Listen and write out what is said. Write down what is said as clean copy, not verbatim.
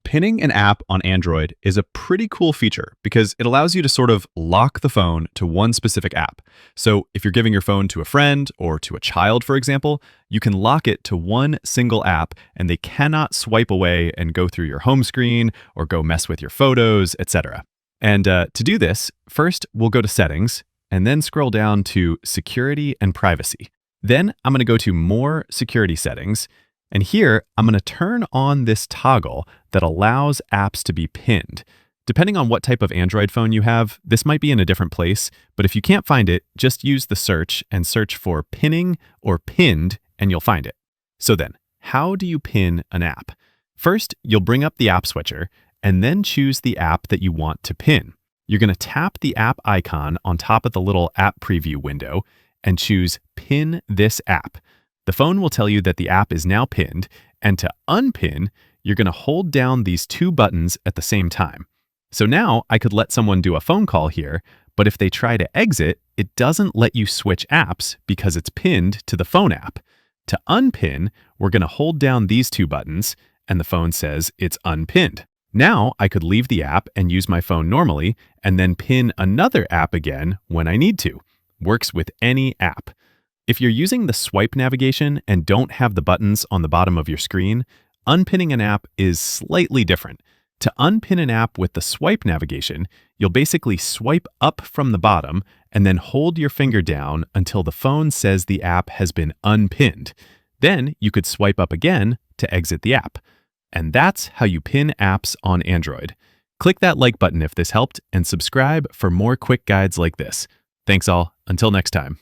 Pinning an app on Android is a pretty cool feature because it allows you to sort of lock the phone to one specific app. So if you're giving your phone to a friend or to a child, for example, you can lock it to one single app and they cannot swipe away and go through your home screen or go mess with your photos, etc. And to do this, first we'll go to Settings and then scroll down to Security and Privacy. Then I'm going to go to More Security Settings. And here, I'm going to turn on this toggle that allows apps to be pinned. Depending on what type of Android phone you have, this might be in a different place, but if you can't find it, just use the search and search for pinning or pinned, and you'll find it. So then, how do you pin an app? First, you'll bring up the app switcher and then choose the app that you want to pin. You're going to tap the app icon on top of the little app preview window and choose Pin this app. The phone will tell you that the app is now pinned, and to unpin, you're going to hold down these two buttons at the same time. So now I could let someone do a phone call here, but if they try to exit, it doesn't let you switch apps because it's pinned to the phone app. To unpin, we're going to hold down these two buttons, and the phone says it's unpinned. Now I could leave the app and use my phone normally, and then pin another app again when I need to. Works with any app. If you're using the swipe navigation and don't have the buttons on the bottom of your screen, unpinning an app is slightly different. To unpin an app with the swipe navigation, you'll basically swipe up from the bottom and then hold your finger down until the phone says the app has been unpinned. Then you could swipe up again to exit the app. And that's how you pin apps on Android. Click that like button if this helped and subscribe for more quick guides like this. Thanks all. Until next time.